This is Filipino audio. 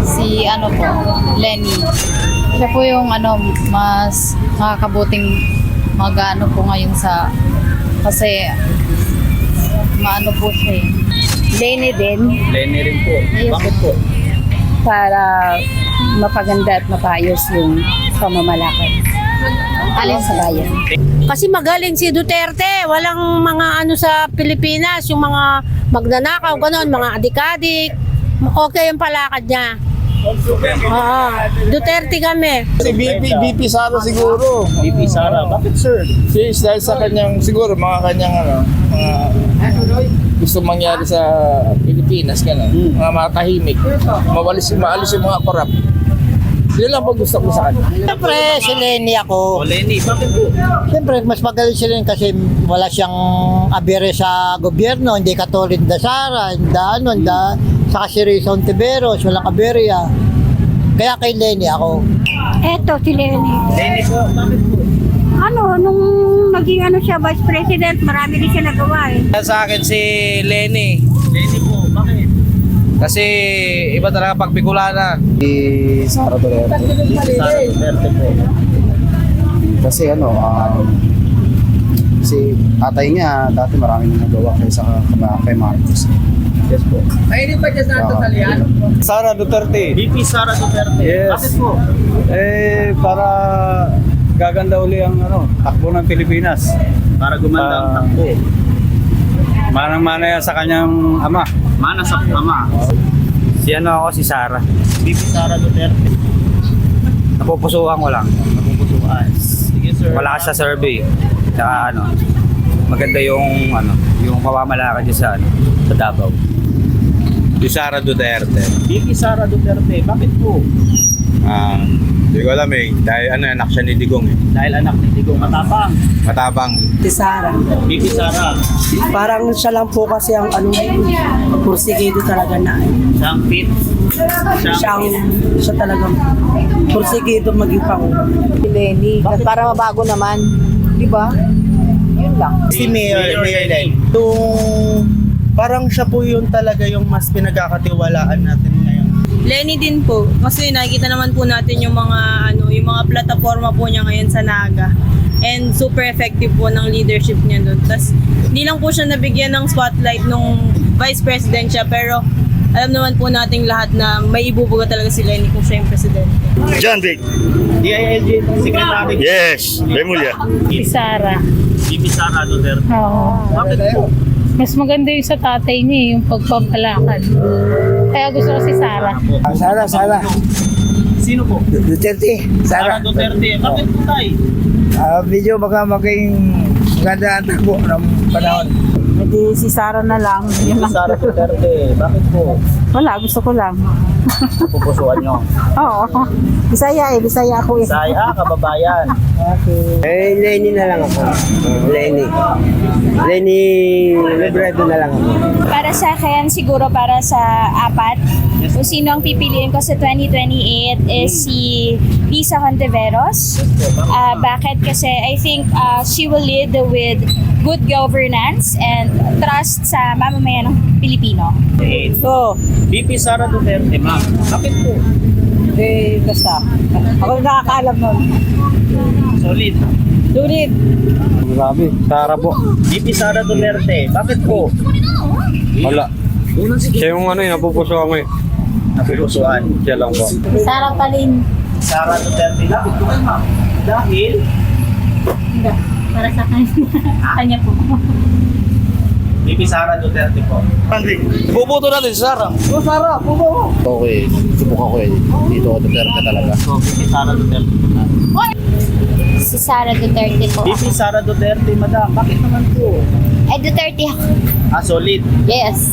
Si ano po, Lenny. Siya po yung mas makakabuting mag-ano po ngayon kasi maano po siya eh. Lenny din Lenny rin po. Yes. Bakit po? para mapaganda at mapayos yung pamamalakad. Alin sa bayan. Kasi magaling si Duterte, walang mga ano sa Pilipinas, yung mga magnanakaw, gano'n, mga adik-adik. Okay yung palakad niya. Oo, Duterte kami. Si BP Sara siguro. BP Sara. Bakit sir? Dahil sa kanyang, siguro, mga kanyang mga gusto mangyari sa Pilipinas, gano'n. Mga matahimik. Maalis yung mga korap. Yun lang po gusto ko sa kanya. Siyempre, si Lenny O ako. Lenny, bakit po? Siyempre, mas magaling si Lenny kasi wala siyang abere sa gobyerno. Hindi katulad na Sara, saka si Risa Ontiveros, walang aberya. Kaya kay Lenny ako. Eto, si Lenny. Lenny po, bakit po? Nung naging siya, Vice President, marami din siya nagawa eh. Sa akin si Lenny. Lenny po, bakit? Kasi iba talaga pag Bicolana. Si Sara Duterte. Sara Duterte po. Kasi kasi tatay niya dati maraming nagawa kay Marcos. Yes po. Mahilig ba dyan sa Italian? Sara Duterte. BP Sara Duterte. Yes. Bakit po? Para gaganda uli ang takbo ng Pilipinas. Para gumanda ang takbo. Manang-mana yan sa kanyang ama. Mana sa ama. Si Sara. BP Sara Duterte. Napupusuan ko lang. Napupusuan. Sige sir. Malakas sa survey. Tsaka maganda yung yung pamamalakad niya sa Davao. Si Sara Duterte. BP Sara Duterte. Bakit po? Hindi ko alam dahil anak siya ni Digong Dahil anak ni Digong matapang. Matabang. Si Sara. BP Sara. Parang siya lang po kasi ang pursigido talaga na. Siyang fit. Siya talagang pursigido maging pangulo. Si Lenny, para mabago naman. Di ba? Yun lang. Si Mayor Lenny. Parang siya po yun talaga yung mas pinagkakatiwalaan natin ngayon. Lenny din po, kasi nakikita naman po natin yung mga yung mga plataforma po niya ngayon sa Naga. And super effective po ng leadership niya doon. Tas hindi lang po siya nabigyan ng spotlight nung vice president siya, pero alam naman po nating lahat na may ibubuga talaga si Lenny kung siya yung presidente. John Vic. DILG Secretary. Yes, Remulla. Si Sara. BP Sara Duterte. Oo. Bakit po? Mas maganda yung sa tatay niya, yung pagpapalakad. Kaya gusto ko si Sara. Sara. Sino po? Duterte. Sara Duterte. Bakit po tayo? Medyo baka maging ganda ang takbo ng panahon. Hindi si Sara na lang. Yun lang. Sara Duterte. Bakit po? Wala, gusto ko lang. Pupusuan nyo. Oo. Bisaya ako eh. Saya, kababayan. Lenny na lang ako. Lenny Robredo na lang ako. Para sa akin, siguro para sa apat, kung sino ang pipiliin ko sa 2028 is si Risa Hontiveros. Bakit? Kasi I think she will lead with good governance and trust sa mamamayan ng Pilipino. So, BP Sara Duterte, ma'am. Bakit po? Basta. Ako nakakaalam nun. Solid. Sulit. Grabe. Sara po. BP Sara Duterte. Bakit po? Wala. Siya yung napupusuan ko Napupusuan. Siya lang po. Sara pa rin. Sara Duterte. Bakit po kayo, ma'am? Dahil? Para sa kanya po. BP Sara Duterte po. Bubuto natin si Sara. Okay. Subukan ko dito ako Duterte talaga. So, BP Sara Duterte po na. Si Sara Duterte po. BP Sara Duterte, madam. Bakit naman po? Duterte ako. Solid. Yes.